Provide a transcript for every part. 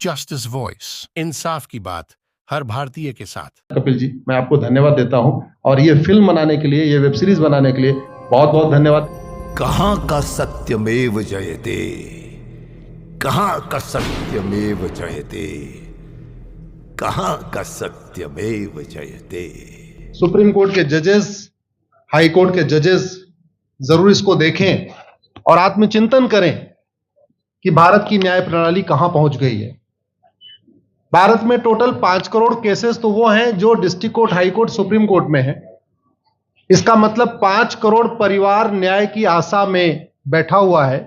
Justice voice, इंसाफ की बात हर भारतीय के साथ। कपिल जी, मैं आपको धन्यवाद देता हूं और ये फिल्म बनाने के लिए, ये वेब सीरीज बनाने के लिए बहुत बहुत धन्यवाद। कहां का सत्यमेव जयते, कहां का सत्यमेव जयते, कहां का सत्यमेव जयते। सुप्रीम कोर्ट के जजेस, हाई कोर्ट के जजेस जरूर इसको देखें और आत्मचिंतन करें कि भारत की न्याय प्रणाली कहां पहुंच गई है। भारत में टोटल 5 करोड़ केसेस तो वो हैं जो district court, high court, supreme court में है। इसका मतलब 5 करोड़ परिवार न्याय की आशा में बैठा हुआ है।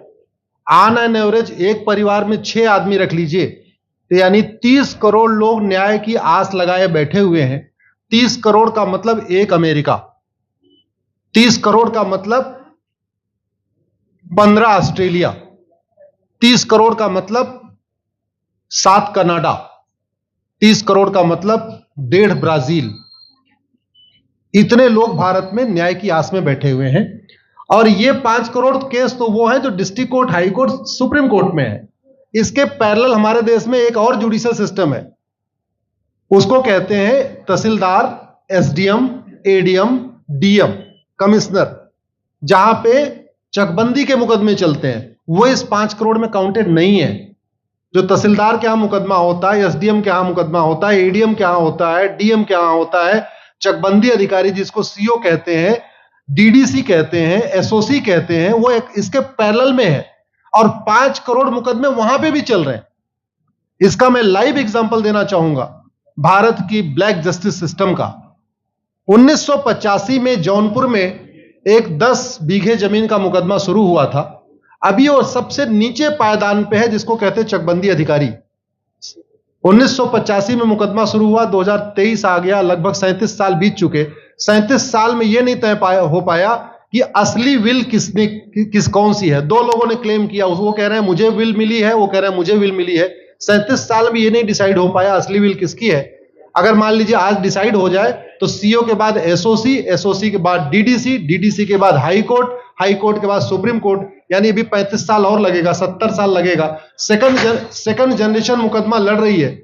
ऑन एन एवरेज एक परिवार में 6 आदमी रख लीजिए, तो यानी 30 करोड़ लोग न्याय की आस लगाए बैठे हुए हैं। 30 करोड़ का मतलब एक अमेरिका, 30 करोड़ का मतलब 15 ऑस्ट्रेलिया, 30 करोड़ का मतलब 7 कनाडा, 30 करोड़ का मतलब 1.5 ब्राजील। इतने लोग भारत में न्याय की आस में बैठे हुए हैं। और ये 5 करोड़ केस तो वो हैं जो district court, high court, supreme court में है। इसके पैरेलल हमारे देश में एक और जुडिशियल सिस्टम है, उसको कहते हैं तहसीलदार, एसडीएम, एडीएम, डीएम, कमिश्नर, जहां पे चकबंदी के मुकदमे चलते हैं। वो इस 5 करोड़ में काउंटेड नहीं है। जो तहसीलदार के यहां मुकदमा होता है, एसडीएम के यहां मुकदमा होता है, एडीएम के यहां होता है, डीएम के यहां होता है, चकबंदी अधिकारी जिसको सीओ कहते हैं, डीडीसी कहते हैं, एसओसी कहते हैं, वो एक इसके पैरेलल में है। और 5 करोड़ मुकदमे वहां पे भी चल रहे हैं। इसका मैं लाइव एग्जांपल देना चाहूंगा भारत की ब्लैक जस्टिस सिस्टम का। 1985 में जौनपुर में एक 10 बीघे जमीन का मुकदमा शुरू हुआ था। अभी वो सबसे नीचे पायदान पे है, जिसको कहते हैं चकबंदी अधिकारी। 1985 में मुकदमा शुरू हुआ, 2023 आ गया, लगभग 37 साल बीत चुके। 37 साल में यह नहीं तय हो पाया कि असली विल कौन सी है। 2 लोगों ने क्लेम किया, वो कह रहे हैं मुझे विल मिली है, वो कह रहे हैं मुझे विल मिली है। 37 साल में यह नहीं डिसाइड हो पाया असली विल किसकी है। अगर मान लीजिए आज डिसाइड हो जाए तो सीओ के बाद एसओसी, एसओसी के बाद डीडीसी, डीडीसी के बाद हाई कोर्ट, हाई कोर्ट के बाद सुप्रीम कोर्ट, यानी अभी 35 साल और लगेगा, 70 साल लगेगा। सेकंड जनरेशन मुकदमा लड़ रही है,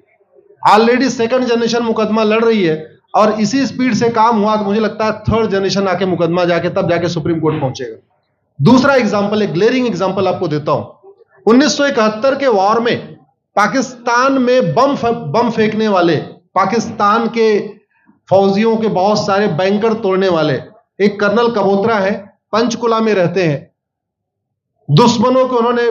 ऑलरेडी सेकंड जनरेशन मुकदमा लड़ रही है। और इसी स्पीड से काम हुआ तो मुझे लगता है 3rd जनरेशन आके मुकदमा जाके तब जाके सुप्रीम कोर्ट पहुंचेगा। दूसरा एग्जांपल, एक ग्लेरिंग एग्जांपल आपको देता हूं। 1971 के वॉर में पाकिस्तान में बम फेंकने वाले, पाकिस्तान के फौजियों के बहुत सारे बैंकर तोड़ने वाले एक कर्नल कबोत्रा है, पंचकुला में रहते हैं। दुश्मनों को उन्होंने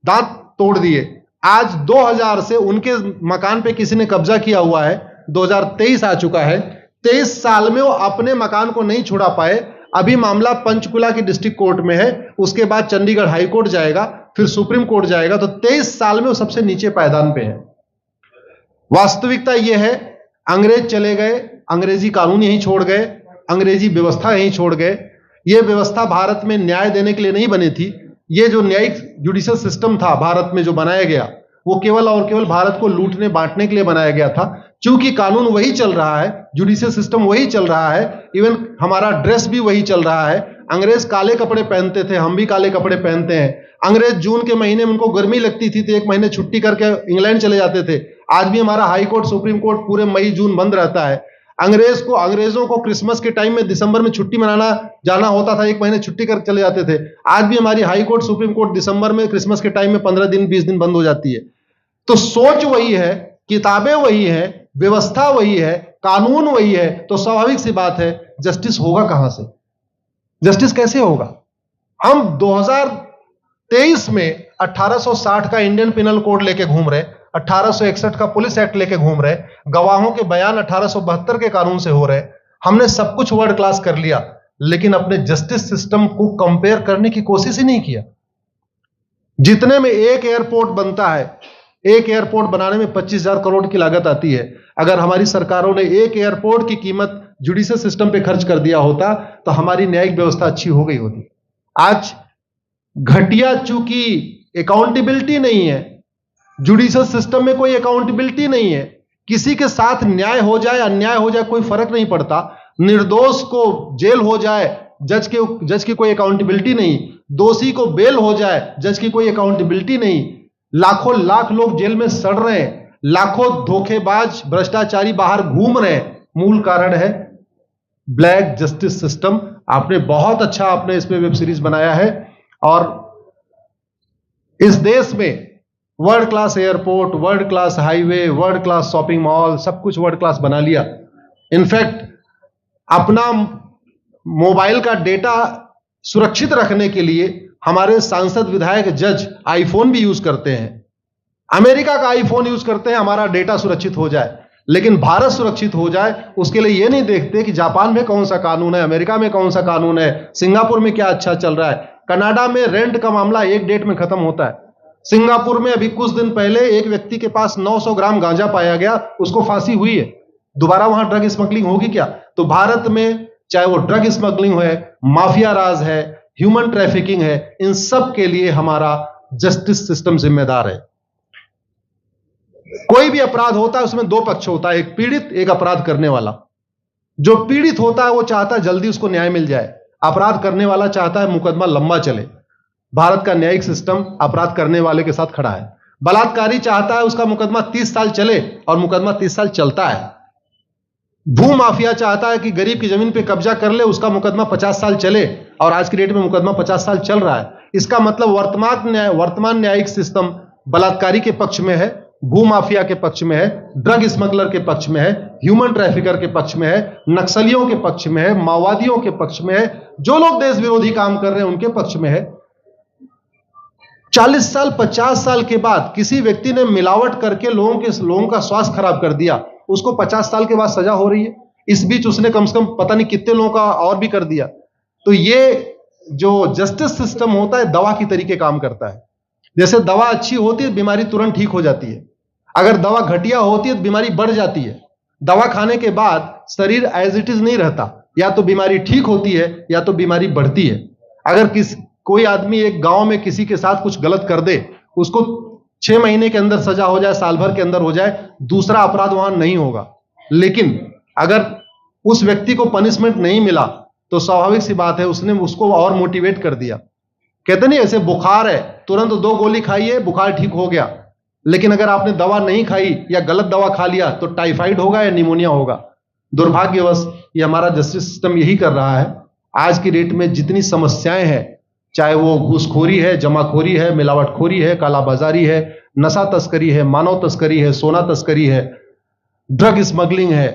दांत तोड़ दिए। आज 2000 से उनके मकान पे किसी ने कब्जा किया हुआ है। 2023 आ चुका है, 23 साल में वो अपने मकान को नहीं छुड़ा पाए। अभी मामला पंचकुला की डिस्ट्रिक्ट कोर्ट में है, उसके बाद चंडीगढ़ हाई कोर्ट जाएगा, फिर सुप्रीम कोर्ट जाएगा। तो 23 साल में वो सबसे नीचे पायदान पे है। वास्तविकता यह है, अंग्रेज चले गए, अंग्रेजी कानून यहीं छोड़ गए, अंग्रेजी व्यवस्था यहीं छोड़ गए। यह व्यवस्था भारत में न्याय देने के लिए नहीं बनी थी। यह जो न्यायिक जुडिशियल सिस्टम था भारत में जो बनाया गया, वो केवल और केवल भारत को लूटने बांटने के लिए बनाया गया था। क्योंकि कानून वही चल रहा है, जुडिशियल सिस्टम वही चल रहा है, इवन हमारा ड्रेस भी वही चल रहा है। अंग्रेज काले कपड़े पहनते थे, हम भी काले कपड़े पहनते हैं। अंग्रेज जून के महीने में उनको गर्मी लगती थी तो 1 महीने छुट्टी करके इंग्लैंड चले जाते थे। आज भी हमारा हाई कोर्ट, सुप्रीम कोर्ट पूरे मई जून बंद रहता है। अंग्रेजों को क्रिसमस के टाइम में दिसंबर में छुट्टी मनाना जाना होता था, 1 महीने छुट्टी कर चले जाते थे। आज भी हमारी हाई कोर्ट, सुप्रीम कोर्ट दिसंबर में, क्रिसमस के टाइम में 15 दिन 20 दिन बंद हो जाती है। तो सोच वही है, किताबें वही है, व्यवस्था वही है, कानून वही है। तो स्वाभाविक सी बात है, जस्टिस होगा कहां से? जस्टिस कैसे होगा? हम 2023 में 1860 का इंडियन पिनल कोड लेके घूम रहे, 1861 का पुलिस एक्ट लेके घूम रहे, गवाहों के बयान 1872 के कानून से हो रहे। हमने सब कुछ वर्ल्ड क्लास कर लिया, लेकिन अपने जस्टिस सिस्टम को कंपेयर करने की कोशिश ही नहीं किया। जितने में एक एयरपोर्ट बनता है, एक एयरपोर्ट बनाने में 25,000 करोड़ की लागत आती है। अगर हमारी सरकारों ने एक एयरपोर्ट की कीमत जुडिशियल सिस्टम पे खर्च कर दिया होता तो हमारी न्यायिक व्यवस्था अच्छी हो गई होती। आज घटिया, चूंकि अकाउंटेबिलिटी नहीं है, जुडिशियल सिस्टम में कोई अकाउंटेबिलिटी नहीं है। किसी के साथ न्याय हो जाए, अन्याय हो जाए, कोई फर्क नहीं पड़ता। निर्दोष को जेल हो जाए, जज की कोई अकाउंटेबिलिटी नहीं। दोषी को बेल हो जाए, जज की कोई अकाउंटेबिलिटी नहीं। लाखों लाख लोग जेल में सड़ रहे हैं, लाखों धोखेबाज भ्रष्टाचारी बाहर घूम रहे हैं। मूल कारण है ब्लैक जस्टिस सिस्टम। आपने बहुत अच्छा आपने इस पे वेब सीरीज बनाया है, और इस देश में world class airport, world class highway, world class shopping mall, सब कुछ वर्ल्ड क्लास बना लिया। इनफैक्ट अपना मोबाइल का डेटा सुरक्षित रखने के लिए हमारे सांसद, विधायक, जज आईफोन भी यूज करते हैं। अमेरिका का आईफोन यूज करते हैं हमारा डेटा सुरक्षित हो जाए, लेकिन भारत सुरक्षित हो जाए उसके लिए यह नहीं देखते कि जापान में कौन सा कानून है, अमेरिका में कौन सा कानून है, सिंगापुर में क्या अच्छा चल रहा है। कनाडा में रेंट का मामला एक डेट में खत्म होता है। सिंगापुर में अभी कुछ दिन पहले एक व्यक्ति के पास 900 ग्राम गांजा पाया गया, उसको फांसी हुई है। दोबारा वहां ड्रग स्मगलिंग होगी क्या? तो भारत में चाहे वो ड्रग स्मगलिंग है, माफिया राज है, ह्यूमन ट्रैफिकिंग है, इन सब के लिए हमारा जस्टिस सिस्टम जिम्मेदार है। कोई भी अपराध होता है उसमें दो पक्ष होता है, एक पीड़ित, एक अपराध करने वाला। जो पीड़ित होता है वो चाहता है जल्दी उसको न्याय मिल जाए, अपराध करने वाला चाहता है मुकदमा लंबा चले। भारत का न्यायिक सिस्टम अपराध करने वाले के साथ खड़ा है। बलात्कारी चाहता है उसका मुकदमा 30 साल चले, और मुकदमा 30 साल चलता है। भू माफिया चाहता है कि गरीब की जमीन पे कब्जा कर ले, उसका मुकदमा 50 साल चले, और आज की डेट में मुकदमा 50 साल चल रहा है। इसका मतलब वर्तमान न्यायिक सिस्टम बलात्कारी के पक्ष में है, भू माफिया के पक्ष में है, ड्रग स्मगलर के पक्ष में है, ह्यूमन ट्रैफिकर के पक्ष में है, नक्सलियों के पक्ष में है, माओवादियों के पक्ष में है, जो लोग देश विरोधी काम कर रहे हैं उनके पक्ष में है। 40 साल 50 साल के बाद किसी व्यक्ति ने मिलावट करके लोगों का स्वास्थ्य खराब कर दिया, उसको 50 साल के बाद सजा हो रही है। इस बीच उसने कम से कम पता नहीं कितने लोगों का और भी कर दिया। तो ये जो जस्टिस सिस्टम होता है दवा की तरीके काम करता है। जैसे दवा अच्छी होती है बीमारी तुरंत ठीक हो जाती है, अगर दवा घटिया होती है तो बीमारी बढ़ जाती है। दवा खाने के बाद शरीर एज इट इज नहीं रहता, या तो बीमारी ठीक होती है या तो बीमारी बढ़ती है। अगर कोई आदमी एक गांव में किसी के साथ कुछ गलत कर दे, उसको 6 महीने के अंदर सजा हो जाए, साल भर के अंदर हो जाए, दूसरा अपराध वहां नहीं होगा। लेकिन अगर उस व्यक्ति को पनिशमेंट नहीं मिला तो स्वाभाविक सी बात है उसने उसको और मोटिवेट कर दिया। कहते नहीं ऐसे बुखार है, तुरंत 2 गोली खाइए बुखार ठीक हो गया, लेकिन अगर आपने दवा नहीं खाई या गलत दवा खा लिया तो टाइफाइड होगा या निमोनिया होगा। दुर्भाग्यवश ये हमारा जस्टिस सिस्टम यही कर रहा है। आज की डेट में जितनी समस्याएं हैं, चाहे वो घूसखोरी है, जमाखोरी है, मिलावटखोरी है, कालाबाजारी है, नशा तस्करी है, मानव तस्करी है, सोना तस्करी है, ड्रग स्मगलिंग है,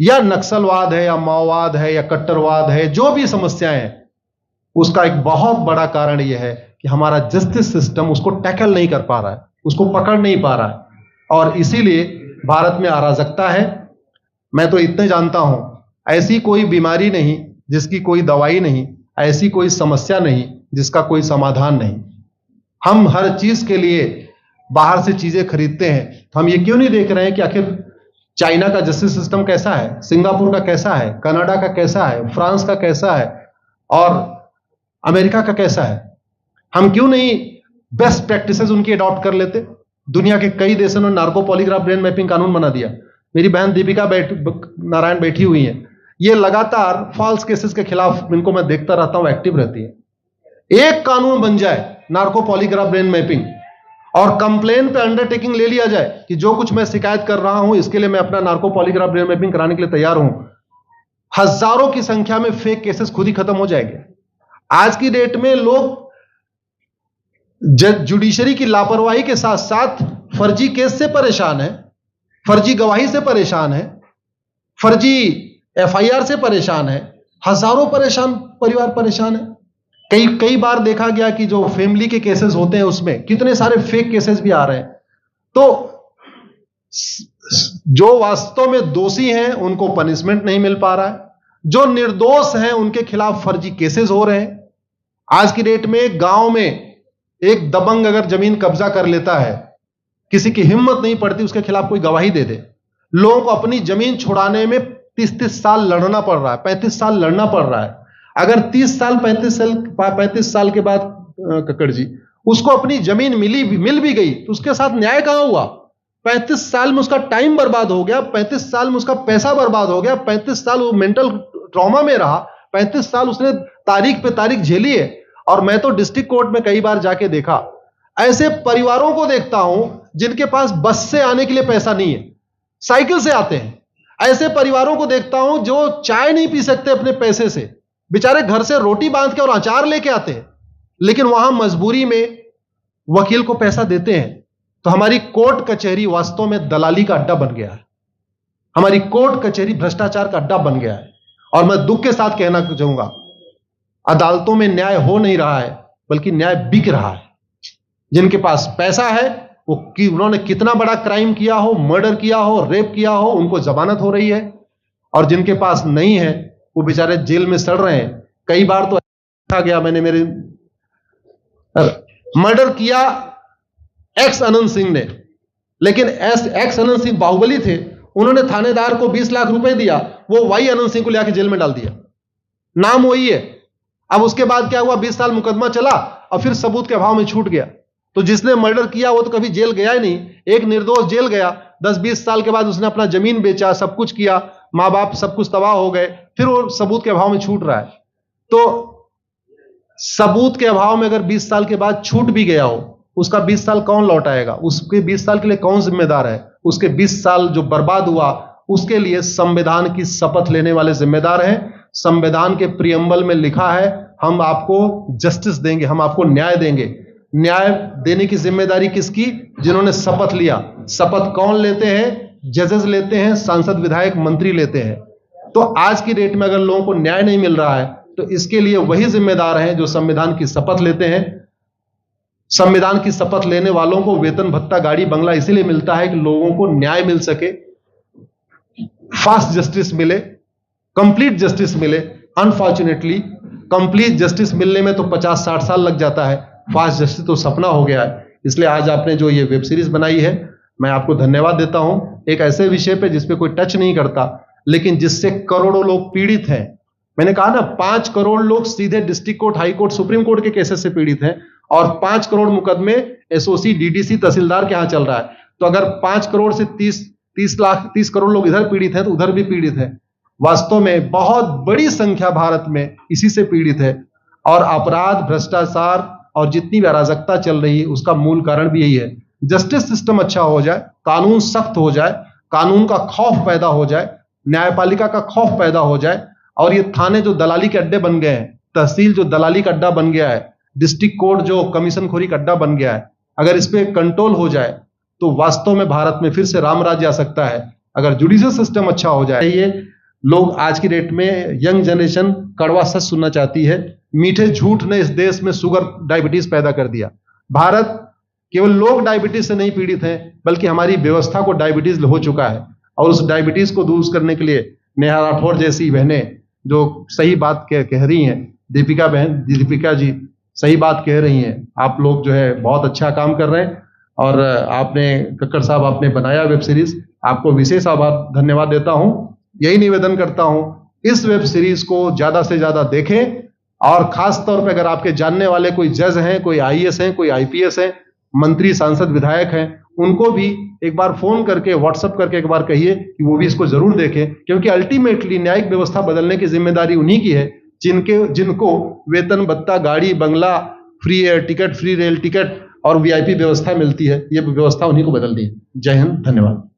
या नक्सलवाद है, या माओवाद है, या कट्टरवाद है, जो भी समस्याएं हैं, उसका एक बहुत बड़ा कारण यह है कि हमारा जस्टिस सिस्टम उसको टैकल नहीं कर पा रहा है, उसको पकड़ नहीं पा रहा है, और इसीलिए भारत में अराजकता है। मैं तो इतने जानता हूं, ऐसी कोई बीमारी नहीं जिसकी कोई दवाई नहीं, ऐसी कोई समस्या नहीं जिसका कोई समाधान नहीं। हम हर चीज के लिए बाहर से चीजें खरीदते हैं, तो हम ये क्यों नहीं देख रहे हैं कि आखिर चाइना का जस्टिस सिस्टम कैसा है, सिंगापुर का कैसा है, कनाडा का कैसा है, फ्रांस का कैसा है, और अमेरिका का कैसा है। हम क्यों नहीं बेस्ट प्रैक्टिसेस उनकी अडॉप्ट कर लेते। दुनिया के कई देशों ने नार्को पॉलीग्राफ ब्रेन मैपिंग कानून बना दिया। मेरी बहन दीपिका नारायण बैठी हुई है, ये लगातार फॉल्स केसेस के खिलाफ, इनको मैं देखता रहता हूं, एक्टिव रहती है। एक कानून बन जाए नार्को पॉलीग्राफ ब्रेन मैपिंग, और कंप्लेन पे अंडरटेकिंग ले लिया जाए कि जो कुछ मैं शिकायत कर रहा हूं इसके लिए मैं अपना नार्को पॉलीग्राफ ब्रेन मैपिंग कराने के लिए तैयार हूं, हजारों की संख्या में फेक केसेस खुद ही खत्म हो जाएंगे। आज की डेट में लोग जुडिशरी की लापरवाही के साथ साथ फर्जी केस से परेशान है, फर्जी गवाही से परेशान है, फर्जी एफआईआर से परेशान है, हजारों परिवार परेशान है। कई बार देखा गया कि जो फैमिली के केसेस होते हैं उसमें कितने सारे फेक केसेस भी आ रहे हैं। तो जो वास्तव में दोषी हैं उनको पनिशमेंट नहीं मिल पा रहा है, जो निर्दोष हैं उनके खिलाफ फर्जी केसेस हो रहे हैं। आज की डेट में गांव में एक दबंग अगर जमीन कब्जा कर लेता है, किसी की हिम्मत नहीं पड़ती उसके खिलाफ कोई गवाही दे दे। लोगों को अपनी जमीन छुड़ाने में 30-30 साल लड़ना पड़ रहा है, 35 साल लड़ना पड़ रहा है। अगर 30 साल 35 साल के बाद कक्कड़ जी उसको अपनी जमीन मिल भी गई तो उसके साथ न्याय कहां हुआ? 35 साल में उसका टाइम बर्बाद हो गया, 35 साल में उसका पैसा बर्बाद हो गया, 35 साल वो मेंटल ट्रॉमा में रहा, 35 साल उसने तारीख पे तारीख झेली है। और मैं तो डिस्ट्रिक्ट कोर्ट में कई बार जाके देखा, ऐसे परिवारों को देखता हूं जिनके पास बस से आने के लिए पैसा नहीं है, साइकिल से आते हैं। ऐसे परिवारों को देखता हूं जो चाय नहीं पी सकते अपने पैसे से, बेचारे घर से रोटी बांध के और अचार लेके आते हैं, लेकिन वहां मजबूरी में वकील को पैसा देते हैं। तो हमारी कोर्ट कचहरी वास्तव में दलाली का अड्डा बन गया है। हमारी कोर्ट कचहरी भ्रष्टाचार का अड्डा बन गया है। और मैं दुख के साथ कहना चाहूंगा, अदालतों में न्याय हो नहीं रहा है, बल्कि न्याय बिक रहा है। जिनके पास पैसा है वो उन्होंने कितना बड़ा क्राइम किया हो, मर्डर किया हो, रेप किया हो, उनको जमानत हो रही है। और जिनके पास नहीं है वो बेचारे जेल में सड़ रहे हैं। कई बार तो देखा गया, मैंने मेरे मर्डर किया एक्स अनंत सिंह ने, लेकिन एक्स अनंत सिंह बाहुबली थे, उन्होंने थानेदार को 20 लाख रुपए दिया, वो वाई अनंत सिंह को लेकर जेल में डाल दिया, नाम वही है। अब उसके बाद क्या हुआ, 20 साल मुकदमा चला और फिर सबूत के अभाव में छूट गया। तो जिसने मर्डर किया वो तो कभी जेल गया ही नहीं, एक निर्दोष जेल गया, 10-20 साल के बाद उसने अपना जमीन बेचा, सब कुछ किया, मां बाप सब कुछ तबाह हो गए, फिर वो सबूत के अभाव में छूट रहा है। तो सबूत के अभाव में अगर 20 साल के बाद छूट भी गया हो, उसका 20 साल कौन लौटाएगा? उसके 20 साल के लिए कौन जिम्मेदार है? उसके 20 साल जो बर्बाद हुआ उसके लिए संविधान की शपथ लेने वाले जिम्मेदार हैं। संविधान के प्रियम्बल में लिखा है, हम आपको जस्टिस देंगे, हम आपको न्याय देंगे। न्याय देने की जिम्मेदारी किसकी? जिन्होंने शपथ लिया। शपथ कौन लेते हैं? जजेस लेते हैं, सांसद, विधायक, मंत्री लेते हैं। तो आज की डेट में अगर लोगों को न्याय नहीं मिल रहा है तो इसके लिए वही जिम्मेदार हैं जो संविधान की शपथ लेते हैं। संविधान की शपथ लेने वालों को वेतन, भत्ता, गाड़ी, बंगला इसीलिए मिलता है कि लोगों को न्याय मिल सके, फास्ट जस्टिस मिले, कंप्लीट जस्टिस मिले। अनफॉर्चुनेटली कंप्लीट जस्टिस मिलने में तो 50-60 साल लग जाता है, फास्ट जस्टिस तो सपना हो गया है। इसलिए आज आपने जो ये वेब सीरीज बनाई है, मैं आपको धन्यवाद देता हूं। एक ऐसे विषय पे जिस पे कोई टच नहीं करता, लेकिन जिससे करोड़ों लोग पीड़ित हैं। मैंने कहा ना, 5 करोड़ लोग सीधे district court, high court, supreme court के केसेस से पीड़ित हैं और 5 करोड़ मुकदमे एसओसी, डीडीसी, तहसीलदार के यहां चल रहा है। तो अगर 5 करोड़ से 30 करोड़ लोग इधर पीड़ित हैं तो उधर भी पीड़ित है। वास्तव में बहुत बड़ी संख्या भारत में इसी से पीड़ित है। और अपराध, भ्रष्टाचार और जितनी भी अराजकता चल रही है उसका मूल कारण भी यही है। जस्टिस सिस्टम अच्छा हो जाए, कानून सख्त हो जाए, कानून का खौफ पैदा हो जाए, न्यायपालिका का खौफ पैदा हो जाए, और ये थाने जो दलाली के अड्डे बन गए हैं, तहसील जो दलाली का अड्डा बन गया है, डिस्ट्रिक्ट कोर्ट जो कमीशन खोरी का अड्डा बन गया है, अगर इस पे कंट्रोल हो जाए तो वास्तव में भारत में फिर से राम राज्य आ सकता है। अगर जुडिशियल सिस्टम अच्छा हो जाए। ये लोग आज की डेट में, यंग जनरेशन कड़वा सच सुनना चाहती है। मीठे झूठ ने इस देश में शुगर, डायबिटीज पैदा कर दिया। भारत केवल लोग डायबिटीज से नहीं पीड़ित हैं, बल्कि हमारी व्यवस्था को डायबिटीज हो चुका है। और उस डायबिटीज को दूर करने के लिए नेहा राठौर जैसी बहनें जो सही बात कह रही हैं, दीपिका जी सही बात कह रही हैं। आप लोग जो है बहुत अच्छा काम कर रहे हैं। और आपने, कक्कड़ साहब, आपने बनाया वेब सीरीज, आपको विशेष आभार, धन्यवाद देता हूं। यही निवेदन करता हूं, इस वेब सीरीज को ज्यादा से ज्यादा देखें। और खास तौर पे अगर आपके जानने वाले कोई जज हैं, कोई आईएएस हैं, कोई आईपीएस हैं, मंत्री, सांसद, विधायक हैं, उनको भी एक बार फोन करके, व्हाट्सएप करके एक बार कहिए कि वो भी इसको जरूर देखें। क्योंकि अल्टीमेटली न्यायिक व्यवस्था बदलने की जिम्मेदारी उन्हीं की है जिनको वेतन, भत्ता, गाड़ी, बंगला, free air ticket, free rail ticket और वीआईपी व्यवस्था मिलती है। ये व्यवस्था उन्हीं को बदलनी है। जय हिंद, धन्यवाद।